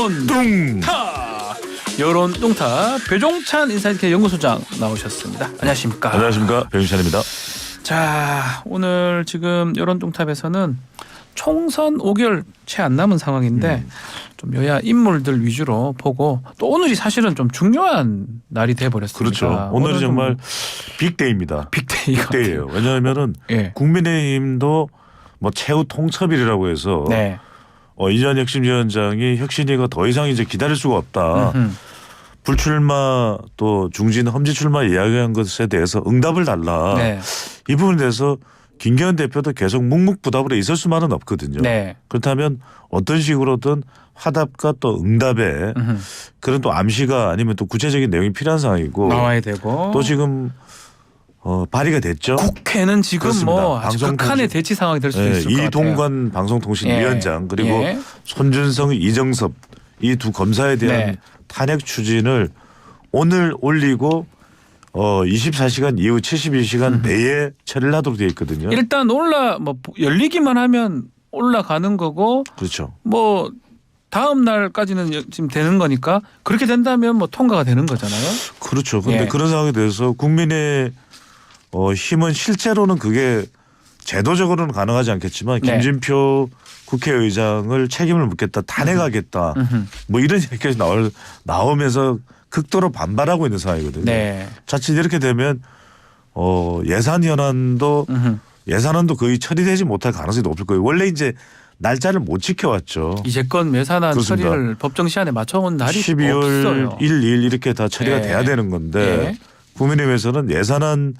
여론뚱타 여론뚱타 배종찬 인사이트K 연구소장 나오셨습니다. 안녕하십니까? 안녕하십니까? 배종찬입니다. 자, 오늘 지금 여론뚱탑에서는 총선 5개월 채 안 남은 상황인데 좀 여야 인물들 위주로 보고 또 오늘이 사실은 좀 중요한 날이 돼버렸습니다. 그렇죠. 오늘이 정말 빅데이입니다. 빅데이예요. 왜냐하면은 예. 국민의힘도 뭐 최후 통첩일이라고 해서 네. 이전 혁신위원장이 혁신위가 더 이상 이제 기다릴 수가 없다. 불출마 또 중진 험지 출마 이야기한 것에 대해서 응답을 달라. 네. 이 부분에 대해서 김기현 대표도 계속 묵묵부답으로 있을 수만은 없거든요. 네. 그렇다면 어떤 식으로든 화답과 또 응답에 그런 또 암시가 아니면 또 구체적인 내용이 필요한 상황이고 나와야 되고 또 지금 발의가 됐죠. 국회는 지금 그렇습니다. 뭐 아주 극한의 대치 상황이 될 수도 있을 것 같아요. 이동관 방송통신위원장 그리고 손준성, 이정섭 이 두 검사에 대한 탄핵 추진을 오늘 올리고 24시간 이후 72시간 내에 처리를 하도록 되어 있거든요. 일단 열리기만 하면 올라가는 거고 그렇죠. 뭐 다음 날까지는 지금 되는 거니까 그렇게 된다면 뭐 통과가 되는 거잖아요. 그렇죠. 그런데 그런 상황에 대해서 국민의 힘은 실제로는 그게 제도적으로는 가능하지 않겠지만 김진표 국회의장을 책임을 묻겠다, 탄핵하겠다, 뭐 이런 얘기까지 나오면서 극도로 반발하고 있는 상황이거든요. 네. 자칫 이렇게 되면 예산 현안도 예산안도 거의 처리되지 못할 가능성이 높을 거예요. 원래 이제 날짜를 못 지켜왔죠. 이제건 예산안 그렇습니다. 처리를 법정 시한에 맞춰온 날이 12월 없어요. 1, 2일 이렇게 다 처리가 돼야 되는 건데 국민의힘에서는 예산안을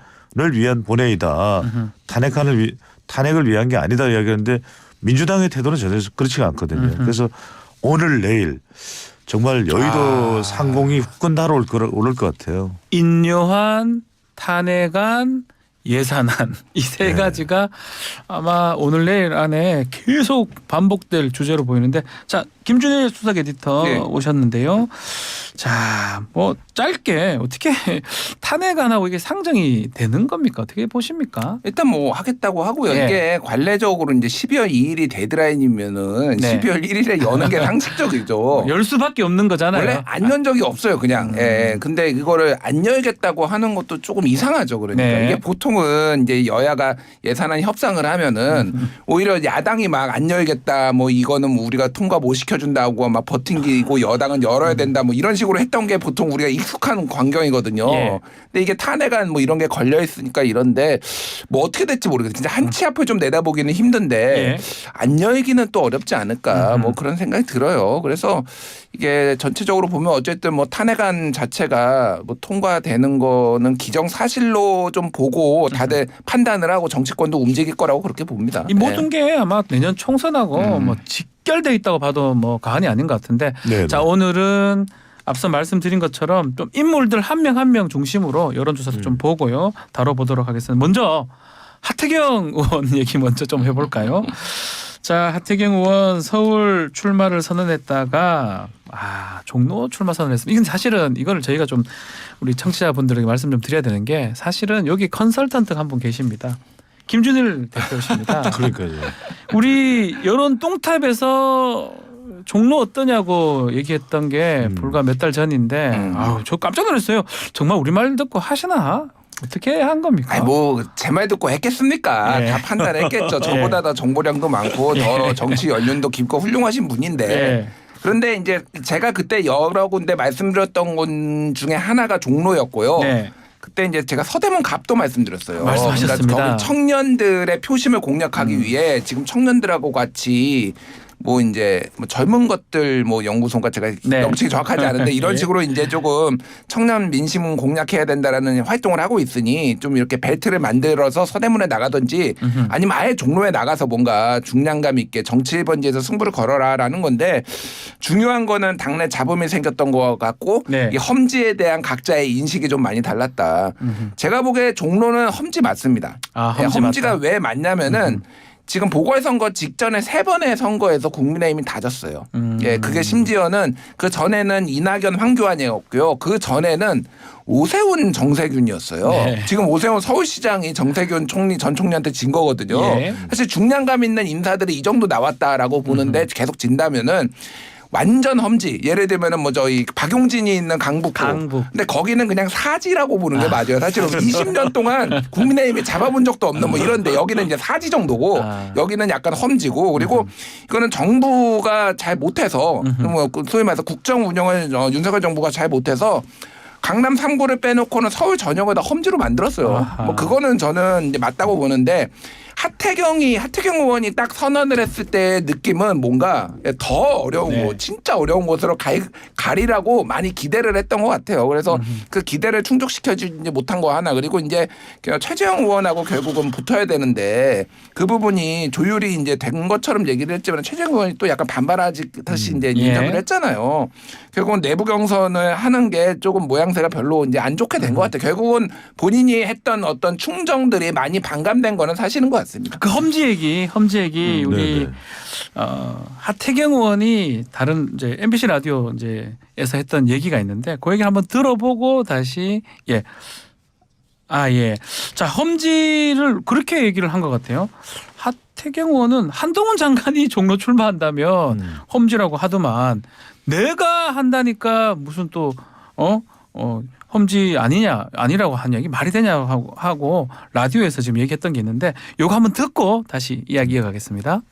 위한 본회의다. 탄핵을 위한 게 아니다 이야기하는데 민주당의 태도는 전혀 그렇지가 않거든요. 그래서 오늘 내일 정말 여의도 상공이 후끈 달아올 것 같아요. 인요한, 탄핵안, 예산안 이 세 가지가 아마 오늘 내일 안에 계속 반복될 주제로 보이는데 자 김준일 수석 에디터 오셨는데요. 자, 뭐 짧게 어떻게 탄핵안하고 이게 상정이 되는 겁니까? 어떻게 보십니까? 일단 뭐 하겠다고 하고요. 이게 관례적으로 이제 12월 2일이 데드라인이면은 12월 1일에 여는 게 상식적이죠. 열 수밖에 없는 거잖아요. 원래 안 연 적이 없어요, 그냥. 근데 이거를 안 열겠다고 하는 것도 조금 이상하죠. 그러니까 이게 보통은 이제 여야가 예산안 협상을 하면은 오히려 야당이 막 안 열겠다, 뭐 이거는 뭐 우리가 통과 못 시켜준다고 막 버팅기고 여당은 열어야 된다, 뭐 이런 식으로 했던 게 보통 우리가 익숙한 광경이거든요. 근데 이게 탄핵안 뭐 이런 게 걸려 있으니까 이런데 뭐 어떻게 될지 모르겠어요. 진짜 한치 앞을 좀 내다보기는 힘든데 안 열기는 또 어렵지 않을까 뭐 그런 생각이 들어요. 그래서 이게 전체적으로 보면 어쨌든 뭐 탄핵안 자체가 뭐 통과되는 거는 기정사실로 좀 보고 다들 판단을 하고 정치권도 움직일 거라고 그렇게 봅니다. 이 모든 게 아마 내년 총선하고 뭐 직결돼 있다고 봐도 뭐 과언이 아닌 것 같은데 자 오늘은 앞서 말씀드린 것처럼 좀 인물들 한 명 한 명 중심으로 여론조사도 좀 보고요. 다뤄보도록 하겠습니다. 먼저 하태경 의원 얘기 먼저 좀 해볼까요? 자, 하태경 의원 서울 출마를 선언했다가 종로 출마 선언했습니다. 이건 사실은 이거를 저희가 좀 우리 청취자분들에게 말씀 좀 드려야 되는 게 사실은 여기 컨설턴트가 한 분 계십니다. 김준일 대표십니다. 그러니까요. 우리 여론 똥탑에서 종로 어떠냐고 얘기했던 게 불과 몇 달 전인데 저 깜짝 놀랐어요. 정말 우리 말 듣고 하시나? 어떻게 한 겁니까? 아니 뭐 제 말 듣고 했겠습니까? 다 판단했겠죠. 저보다 더 정보량도 많고 더 정치 연륜도 깊고 훌륭하신 분인데 그런데 이제 제가 그때 여러 군데 말씀드렸던 곳 중에 하나가 종로였고요. 그때 이제 제가 서대문 갑도 말씀드렸어요. 말씀하셨습니다. 그러니까 거기 청년들의 표심을 공략하기 위해 지금 청년들하고 같이 뭐 이제 뭐 젊은 것들 뭐 연구소가 제가 명칭이 정확하지 않은데 이런 식으로 이제 조금 청년 민심 공략해야 된다라는 활동을 하고 있으니 좀 이렇게 벨트를 만들어서 서대문에 나가든지 아니면 아예 종로에 나가서 뭔가 중량감 있게 정치 1번지에서 승부를 걸어라라는 건데 중요한 거는 당내 잡음이 생겼던 것 같고 이 험지에 대한 각자의 인식이 좀 많이 달랐다. 제가 보기에 종로는 험지 맞습니다. 험지가 맞다. 왜 맞냐면은 지금 보궐선거 직전에 3번의 선거에서 국민의힘이 다 졌어요. 그게 심지어는 그 전에는 이낙연 황교안이었고요. 그 전에는 오세훈 정세균이었어요. 지금 오세훈 서울시장이 정세균 전 총리한테 진 거거든요. 사실 중량감 있는 인사들이 이 정도 나왔다라고 보는데 계속 진다면은 완전 험지. 예를 들면은 뭐 저희 박용진이 있는 강북구. 근데 거기는 그냥 사지라고 보는 게 맞아요. 사실은 20년 동안 국민의힘이 잡아본 적도 없는 뭐 이런데 여기는 이제 사지 정도고 여기는 약간 험지고 그리고 이거는 정부가 잘 못해서 뭐 소위 말해서 국정 운영을 윤석열 정부가 잘 못해서 강남 3구를 빼놓고는 서울 전역을 다 험지로 만들었어요. 뭐 그거는 저는 이제 맞다고 보는데 하태경 의원이 딱 선언을 했을 때 느낌은 뭔가 더 어려운 곳, 진짜 어려운 곳으로 가리라고 많이 기대를 했던 것 같아요. 그래서 그 기대를 충족시켜주지 못한 거 하나. 그리고 이제 최재형 의원하고 결국은 붙어야 되는데 그 부분이 조율이 이제 된 것처럼 얘기를 했지만 최재형 의원이 또 약간 반발하듯이 이제 인터뷰를 했잖아요. 결국은 내부 경선을 하는 게 조금 모양새가 별로 이제 안 좋게 된 것 같아요. 결국은 본인이 했던 어떤 충정들이 많이 반감된 거는 사실인 것 같습니다. 그 험지 얘기 우리 하태경 의원이 다른 이제 MBC 라디오 이제에서 했던 얘기가 있는데 그 얘기 한번 들어보고 다시 자 험지를 그렇게 얘기를 한 것 같아요. 하태경 의원은 한동훈 장관이 종로 출마한다면 험지라고 하더만 내가 한다니까 무슨 또 험지 아니라고 한 얘기 말이 되냐 하고 라디오에서 지금 얘기했던 게 있는데 요거 한번 듣고 다시 이야기 이어가겠습니다.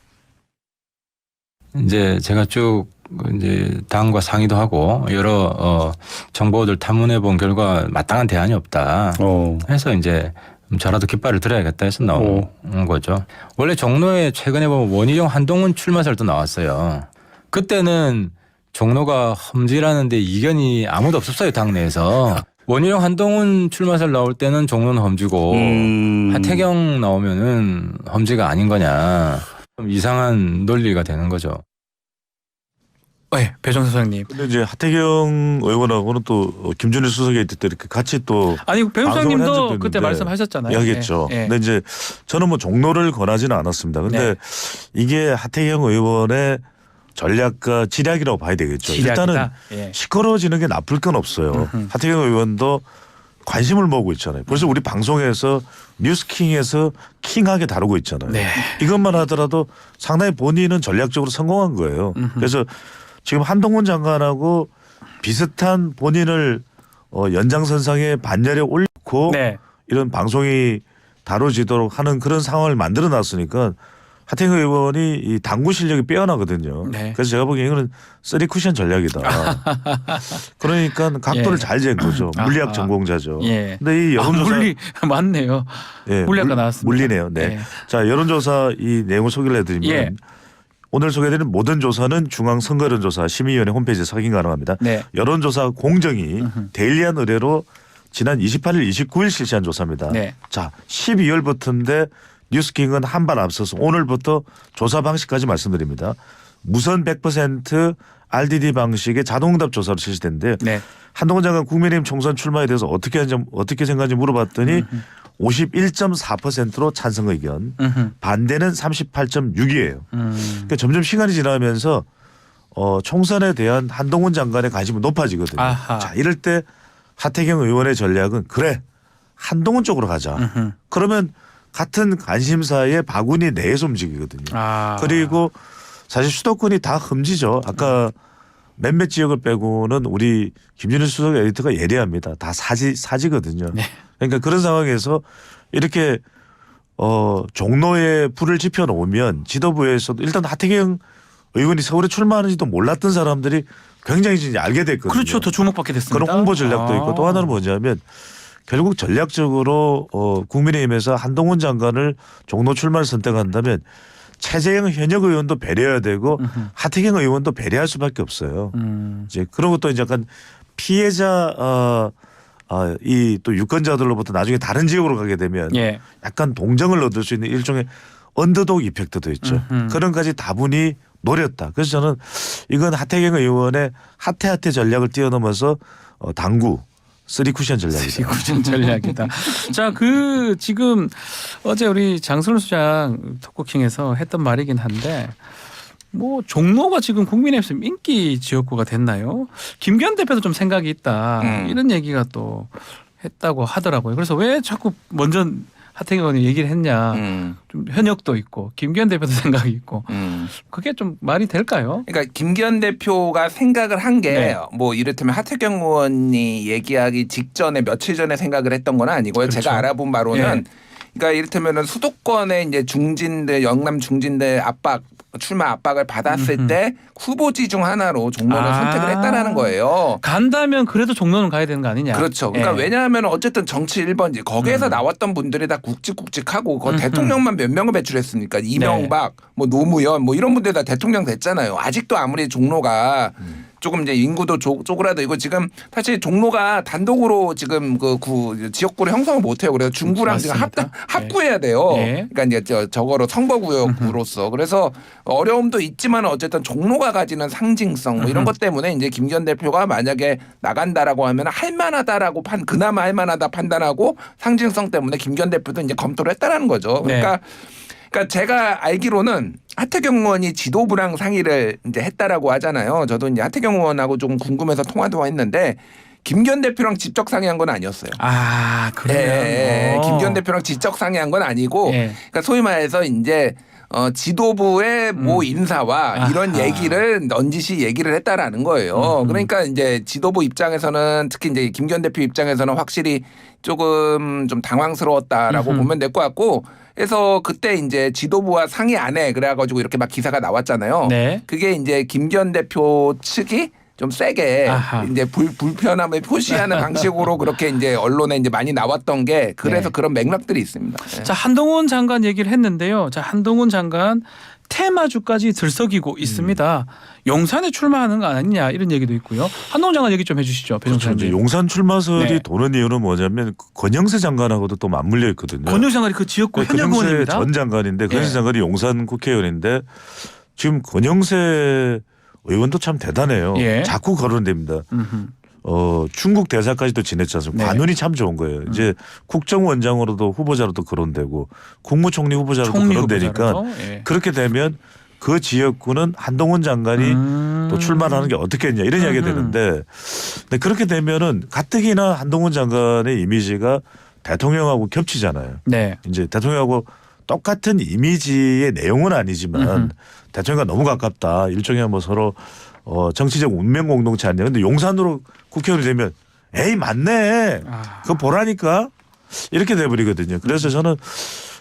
이제 제가 쭉 이제 당과 상의도 하고 여러 정보들 탐문해 본 결과 마땅한 대안이 없다. 해서 이제 저라도 깃발을 들어야겠다 해서 나온 거죠. 원래 종로에 최근에 보면 원희룡 한동훈 출마설도 나왔어요. 그때는 종로가 험지라는데 이견이 아무도 없었어요. 당내에서. 원희룡 한동훈 출마설 나올 때는 종로는 험지고 하태경 나오면은 험지가 아닌 거냐. 좀 이상한 논리가 되는 거죠. 네, 배정수 소장님. 근데 이제 하태경 의원하고는 또 김준일 수석이 있을 때 이렇게 같이 또 아니 배우장님도 그때 말씀하셨잖아요. 이야기했죠. 근데 이제 저는 뭐 종로를 권하지는 않았습니다. 근데 이게 하태경 의원의 전략과 지략이라고 봐야 되겠죠. 일단은 시끄러워지는 게 나쁠 건 없어요. 하태경 의원도 관심을 모으고 있잖아요. 벌써 우리 방송에서 뉴스킹에서 킹하게 다루고 있잖아요. 이것만 하더라도 상당히 본인은 전략적으로 성공한 거예요. 그래서 지금 한동훈 장관하고 비슷한 본인을 연장선상에 반열에 올리고 이런 방송이 다뤄지도록 하는 그런 상황을 만들어 놨으니까 하태경 의원이 이 당구 실력이 빼어나거든요. 그래서 제가 보기에는 이거는 쓰리 쿠션 전략이다. 그러니까 각도를 잘 잰 거죠. 물리학 전공자죠. 근데 이 여론조사 맞네요. 물리학과 나왔습니다. 물리네요. 자, 여론조사 이 내용을 소개를 해드리면 오늘 소개해드리는 모든 조사는 중앙선거여론조사 심의위원회 홈페이지에서 확인 가능합니다. 여론조사 공정이 데일리한 의뢰로 지난 28일, 29일 실시한 조사입니다. 자, 12월부터인데 뉴스킹은 한 발 앞서서 오늘부터 조사 방식까지 말씀드립니다. 무선 100% RDD 방식의 자동응답 조사로 실시됐는데요. 한동훈 장관 국민의힘 총선 출마에 대해서 어떻게 생각하는지 물어봤더니 51.4%로 찬성 의견, 반대는 38.6이에요. 그러니까 점점 시간이 지나면서 총선에 대한 한동훈 장관의 관심은 높아지거든요. 자, 이럴 때 하태경 의원의 전략은 그래 한동훈 쪽으로 가자. 그러면 같은 관심사의 바구니 내에서 움직이거든요. 그리고 사실 수도권이 다 험지죠. 아까 몇몇 지역을 빼고는 우리 김준일 수석 에디터가 예리합니다. 다 사지거든요. 그러니까 그런 상황에서 이렇게 종로에 불을 지펴 놓으면 지도부에서도 일단 하태경 의원이 서울에 출마하는지도 몰랐던 사람들이 굉장히 이제 알게 됐거든요. 그렇죠. 더 주목받게 됐습니다. 그런 홍보 전략도 있고 또 하나는 뭐냐면 결국 전략적으로 국민의힘에서 한동훈 장관을 종로 출마를 선택한다면 최재형 현역 의원도 배려해야 되고 하태경 의원도 배려할 수밖에 없어요. 이제 그런 것도 이제 약간 피해자 이 또 유권자들로부터 나중에 다른 지역으로 가게 되면 약간 동정을 얻을 수 있는 일종의 언더독 이펙트도 있죠. 그런 가지 다분히 노렸다. 그래서 저는 이건 하태경 의원의 하태하태 전략을 뛰어넘어서 당구 쓰리 쿠션 전략이다. 쓰리 쿠션 전략이다. 자, 지금 어제 우리 장선우 소장 토크킹에서 했던 말이긴 한데 뭐 종로가 지금 국민의힘 인기 지역구가 됐나요? 김기현 대표도 좀 생각이 있다. 이런 얘기가 또 했다고 하더라고요. 그래서 왜 자꾸 먼저 하태경 의원이 얘기를 했냐. 좀 현역도 있고 김기현 대표도 생각이 있고 그게 좀 말이 될까요? 그러니까 김기현 대표가 생각을 한 게 뭐 이를테면 하태경 의원이 얘기하기 직전에 며칠 전에 생각을 했던 건 아니고요. 그렇죠. 제가 알아본 바로는 그러니까 이를테면은 수도권의 이제 중진들 영남 중진들 출마 압박을 받았을 때 후보지 중 하나로 종로를 선택을 했다라는 거예요. 간다면 그래도 종로는 가야 되는 거 아니냐. 그렇죠. 그러니까 왜냐하면 어쨌든 정치 1번지 거기에서 나왔던 분들이 다 굵직굵직하고 대통령만 몇 명을 배출했습니까? 이명박, 뭐 노무현 뭐 이런 분들 다 대통령 됐잖아요. 아직도 아무리 종로가 조금 이제 인구도 쪼그라들고 지금 사실 종로가 단독으로 지금 그 지역구를 형성을 못해요. 그래서 중구랑 지금 합구해야 돼요. 그러니까 이제 저거로 선거구역으로서 그래서 어려움도 있지만 어쨌든 종로가 가지는 상징성 뭐 이런 것 때문에 이제 김기현 대표가 만약에 나간다라고 하면 할만하다라고 그나마 할만하다 판단하고 상징성 때문에 김기현 대표도 이제 검토를 했다라는 거죠. 그러니까 제가 알기로는 하태경 의원이 지도부랑 상의를 이제 했다라고 하잖아요. 저도 이제 하태경 의원하고 조금 궁금해서 통화도 했는데 김기현 대표랑 직접 상의한 건 아니었어요. 아, 그래요? 네, 김기현 대표랑 직접 상의한 건 아니고 그러니까 소위 말해서 이제 지도부의 모 인사와 이런 얘기를 넌지시 얘기를 했다라는 거예요. 그러니까 이제 지도부 입장에서는 특히 이제 김기현 대표 입장에서는 확실히 조금 좀 당황스러웠다라고 보면 될 것 같고 그래서 그때 이제 지도부와 상의 안 해 그래가지고 이렇게 막 기사가 나왔잖아요. 그게 이제 김기현 대표 측이 좀 세게 이제 불편함을 표시하는 방식으로 그렇게 이제 언론에 이제 많이 나왔던 게 그래서 그런 맥락들이 있습니다. 자, 한동훈 장관 얘기를 했는데요. 자, 한동훈 장관 테마주까지 들썩이고 있습니다. 용산에 출마하는 거 아니냐 이런 얘기도 있고요. 한동훈 장관 얘기 좀 해주시죠. 그렇죠. 이제 용산 출마설이 도는 이유는 뭐냐면 권영세 장관하고도 또 맞물려 있거든요. 권영세 장관이 그 지역구 현역 의원입니다. 전 장관인데 권영세 장관이 용산 국회의원인데 지금 권영세 의원도 참 대단해요. 자꾸 거론됩니다. 중국 대사까지도 지냈지 않습니까? 관운이 참 좋은 거예요. 이제 국정원장으로도 후보자로도 거론되고 국무총리 후보자로도 거론되니까 그렇게 되면 그 지역구는 한동훈 장관이 또 출마하는 게 어떻겠냐 이런 이야기가 되는데 근데 그렇게 되면은 가뜩이나 한동훈 장관의 이미지가 대통령하고 겹치잖아요. 이제 대통령하고 똑같은 이미지의 내용은 아니지만 대통령과 너무 가깝다. 일종의 뭐 서로 정치적 운명 공동체 아니냐. 근데 용산으로 국회의원이 되면 에이 맞네. 그거 보라니까 이렇게 돼버리거든요. 그래서 저는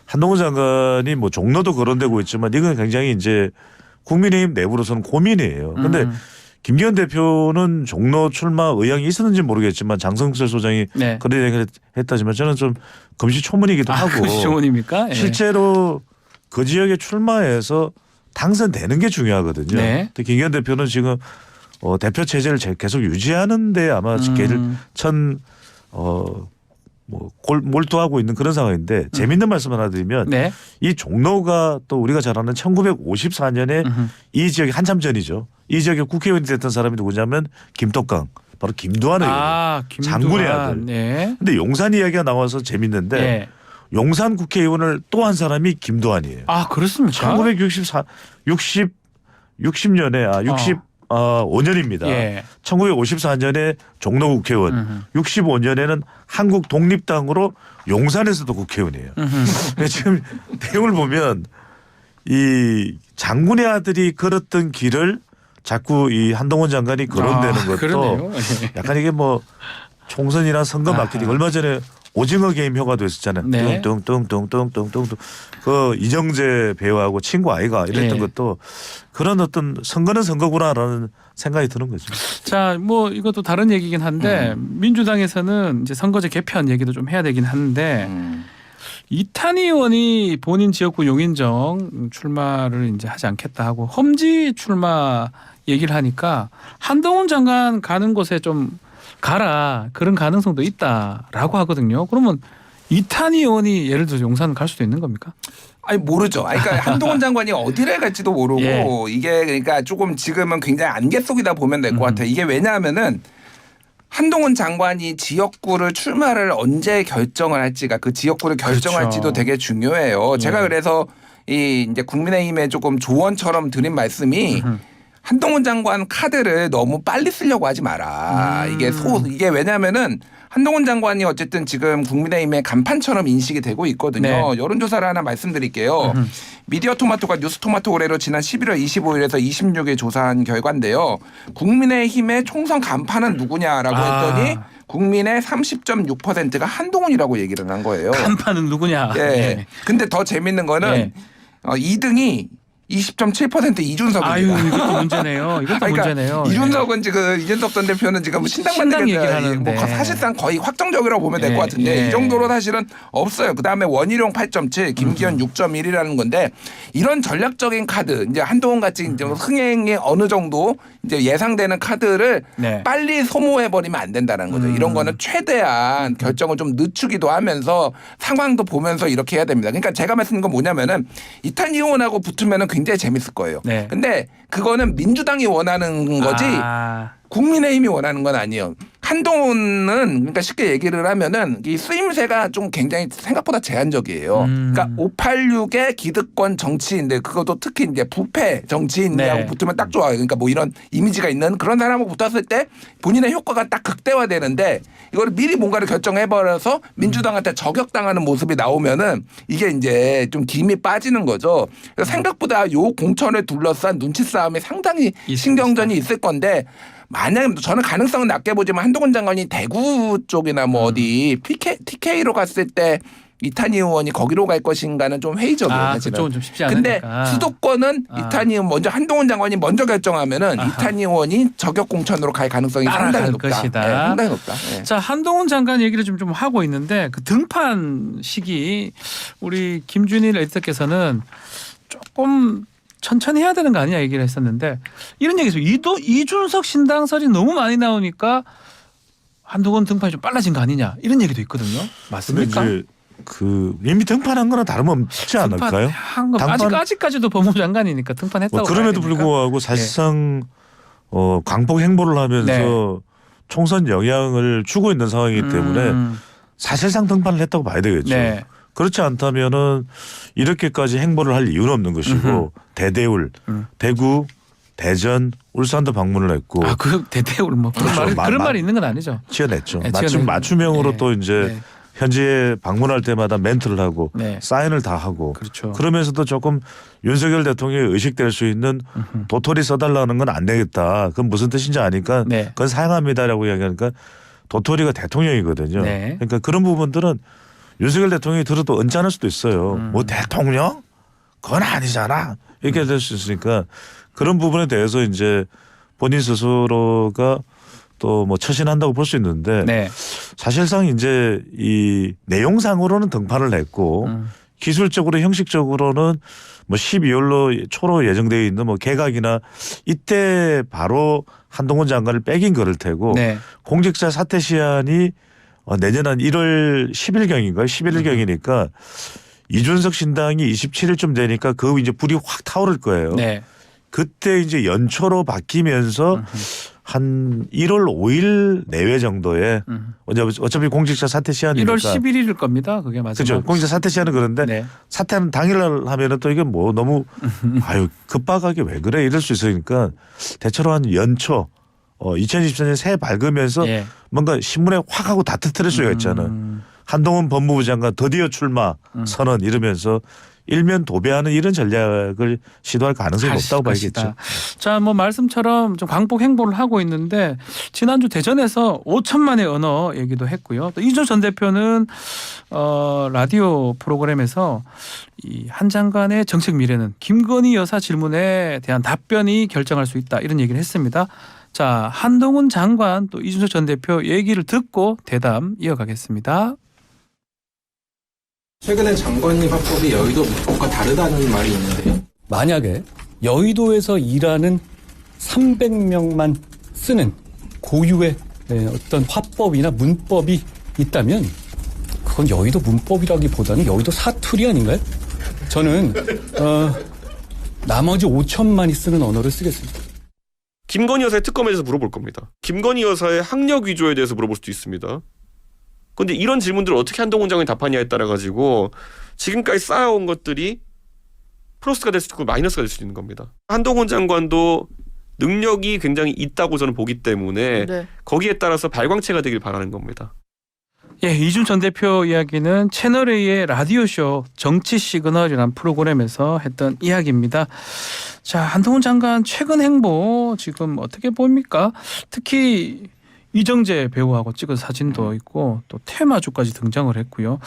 한동훈 장관이 뭐 종로도 거론되고 있지만 이건 굉장히 이제 국민의힘 내부로서는 고민이에요. 그런데 김기현 대표는 종로 출마 의향이 있었는지 모르겠지만 장성철 소장이 그런 얘기를 했다지만 저는 좀 금시초문이기도 하고 금시초문입니까? 실제로 그 지역에 출마해서 당선되는 게 중요하거든요. 근데 김기현 대표는 지금 대표 체제를 계속 유지하는 데 아마 계를 몰두하고 있는 그런 상황인데 재밌는 말씀 하나 드리면 이 종로가 또 우리가 잘 아는 1954년에 이 지역이 한참 전이죠. 이 지역에 국회의원이 됐던 사람이 누구냐면 김덕강 바로 김두한 의원 장군의 아들. 근데 용산 이야기가 나와서 재밌는데 용산 국회의원을 또 한 사람이 김두한이에요. 아 그렇습니까? 1960년에 1954년에 종로 국회의원, 65년에는 한국 독립당으로 용산에서도 국회의원이에요. 지금 내용을 보면 이 장군의 아들이 걸었던 길을 자꾸 이 한동훈 장관이 거론되는 것도 약간 이게 뭐 총선이나 선거 마케팅 얼마 전에 오징어 게임 효과도 있었잖아요. 뚱뚱뚱뚱뚱뚱뚱 그 이정재 배우하고 친구 아이가 이랬던 것도 그런 어떤 선거는 선거구나라는 생각이 드는 거죠. 자, 뭐 이것도 다른 얘기긴 한데 민주당에서는 이제 선거제 개편 얘기도 좀 해야 되긴 하는데 이탄희 의원이 본인 지역구 용인정 출마를 이제 하지 않겠다 하고 험지 출마 얘기를 하니까 한동훈 장관 가는 곳에 좀 가라 그런 가능성도 있다라고 하거든요. 그러면 이탄희 의원이 예를 들어서 용산 갈 수도 있는 겁니까? 아니 모르죠. 그러니까 한동훈 장관이 어디를 갈지도 모르고 이게 그러니까 조금 지금은 굉장히 안개 속이다 보면 될 것 같아요. 이게 왜냐하면은 한동훈 장관이 지역구를 출마를 언제 결정을 할지가 그 지역구를 결정할지도 되게 중요해요. 제가 그래서 이 이제 국민의힘의 조금 조언처럼 드린 말씀이 한동훈 장관 카드를 너무 빨리 쓰려고 하지 마라. 이게 왜냐하면은 한동훈 장관이 어쨌든 지금 국민의힘의 간판처럼 인식이 되고 있거든요. 네. 여론조사를 하나 말씀드릴게요. 미디어 토마토가 뉴스 토마토 의뢰로 지난 11월 25일에서 26일 조사한 결과인데요. 국민의힘의 총선 간판은 누구냐라고 했더니 국민의 30.6%가 한동훈이라고 얘기를 한 거예요. 간판은 누구냐. 예. 네. 근데 더 재밌는 거는 네. 2등이 20.7% 이준석입니다. 아유, 이것도 문제네요. 이것도 그러니까 문제네요. 이준석은 지금 이준석 전 대표는 지금 신당 얘기를 하는데 뭐 사실상 거의 확정적이라고 보면 될 것 같은데 이 정도로 사실은 없어요. 그다음에 원희룡 8.7, 김기현 6.1이라는 건데 이런 전략적인 카드 이제 한동훈 같이 이제 흥행이 어느 정도 이제 예상되는 카드를 빨리 소모해 버리면 안 된다는 거죠. 이런 거는 최대한 결정을 좀 늦추기도 하면서 상황도 보면서 이렇게 해야 됩니다. 그러니까 제가 말씀드린 건 뭐냐면은 이탄 의원하고 붙으면은 굉장히 재밌을 거예요. 네. 근데 그거는 민주당이 원하는 거지 국민의힘이 원하는 건 아니에요. 한동훈은 그러니까 쉽게 얘기를 하면은 이 쓰임새가 좀 굉장히 생각보다 제한적이에요. 그러니까 586의 기득권 정치인들 그것도 특히 이제 부패 정치인하고 붙으면 딱 좋아요. 그러니까 뭐 이런 이미지가 있는 그런 사람하고 붙었을 때 본인의 효과가 딱 극대화되는데 이걸 미리 뭔가를 결정해버려서 민주당한테 저격당하는 모습이 나오면은 이게 이제 좀 김이 빠지는 거죠. 그래서 생각보다 요 공천을 둘러싼 눈치 싸움이 상당히 신경전이 있을 건데 만약에 저는 가능성은 낮게 보지만 한동훈 장관이 대구 쪽이나 뭐 어디 TK로 갔을 때 이탄희 의원이 거기로 갈 것인가는 좀 회의적이에요. 그쪽은 좀 쉽지 않으니까. 근데 수도권은 이탄희 의원 먼저 한동훈 장관이 먼저 결정하면은 이탄희 의원이 저격 공천으로 갈 가능성이 상당히 높다. 것이다. 네, 상당히 높다. 네. 자, 한동훈 장관 얘기를 좀 하고 있는데 그 등판 시기 우리 김준일 에디터께서는 조금 천천히 해야 되는 거 아니냐 얘기를 했었는데 이런 얘기죠. 이준석 신당설이 너무 많이 나오니까 한동훈 등판이 좀 빨라진 거 아니냐 이런 얘기도 있거든요. 맞습니까? 이제 이미 등판한 거나 다름없지 않을까요? 아직까지도 법무부 장관이니까 등판했다고. 그럼에도 불구하고 사실상 광폭 행보를 하면서 총선 영향을 주고 있는 상황이기 때문에 사실상 등판을 했다고 봐야 되겠죠. 네. 그렇지 않다면은 이렇게까지 행보를 할 이유는 없는 것이고 대대울, 대구, 대전, 울산도 방문을 했고. 그 대대울 뭐 그런 말이 있는 건 아니죠. 지어냈죠. 네, 맞춤형으로 또 이제 현지에 방문할 때마다 멘트를 하고 사인을 다 하고. 그렇죠. 그러면서도 조금 윤석열 대통령이 의식될 수 있는 도토리 써달라는 건 안 되겠다. 그건 무슨 뜻인지 아니까 그건 사양합니다라고 이야기하니까 도토리가 대통령이거든요. 그러니까 그런 부분들은 윤석열 대통령이 들어도 언짢을 수도 있어요. 뭐 대통령? 그건 아니잖아. 이렇게 될 수 있으니까 그런 부분에 대해서 이제 본인 스스로가 또 뭐 처신한다고 볼 수 있는데 사실상 이제 이 내용상으로는 등판을 했고 기술적으로 형식적으로는 뭐 12월로 초로 예정되어 있는 뭐 개각이나 이때 바로 한동훈 장관을 빼긴 그럴 테고 공직자 사퇴 시한이 내년 한 1월 10일경인가요? 11일경이니까 이준석 신당이 27일쯤 되니까 그 이제 불이 확 타오를 거예요. 그때 이제 연초로 바뀌면서 한 1월 5일 내외 정도에 어차피 공직자 사퇴 시한이니까 1월 11일일 겁니다. 그게 맞아요. 그렇죠. 공직자 사퇴 시한은 그런데 사퇴하는 당일날 하면은 또 이게 뭐 너무 급박하게 왜 그래 이럴 수 있으니까 대체로 한 연초 2024년 새해 밝으면서 뭔가 신문에 확 하고 다 터뜨릴 수가 있잖아요. 한동훈 법무부 장관 드디어 출마 선언 이러면서 일면 도배하는 이런 전략을 시도할 가능성이 높다고 봐야겠죠. 자, 뭐 말씀처럼 좀 광폭 행보를 하고 있는데 지난주 대전에서 5천만의 언어 얘기도 했고요. 또 이준석 전 대표는 라디오 프로그램에서 이 한 장관의 정책 미래는 김건희 여사 질문에 대한 답변이 결정할 수 있다 이런 얘기를 했습니다. 자, 한동훈 장관 또 이준석 전 대표 얘기를 듣고 대담 이어가겠습니다. 최근에 장관님 화법이 여의도 문법과 다르다는 말이 있는데요. 만약에 여의도에서 일하는 300명만 쓰는 고유의 어떤 화법이나 문법이 있다면 그건 여의도 문법이라기보다는 여의도 사투리 아닌가요? 저는 나머지 5천만이 쓰는 언어를 쓰겠습니다. 김건희 여사의 특검에 대해서 물어볼 겁니다. 김건희 여사의 학력 위조에 대해서 물어볼 수도 있습니다. 그런데 이런 질문들을 어떻게 한동훈 장관이 답하냐에 따라 가지고 지금까지 쌓아온 것들이 플러스가 될 수도 있고 마이너스가 될 수도 있는 겁니다. 한동훈 장관도 능력이 굉장히 있다고 저는 보기 때문에 거기에 따라서 발광체가 되길 바라는 겁니다. 예, 이준 전 대표 이야기는 채널A의 라디오쇼 정치 시그널이라는 프로그램에서 했던 이야기입니다. 자, 한동훈 장관 최근 행보 지금 어떻게 보입니까? 특히 이정재 배우하고 찍은 사진도 있고 또 테마주까지 등장을 했고요.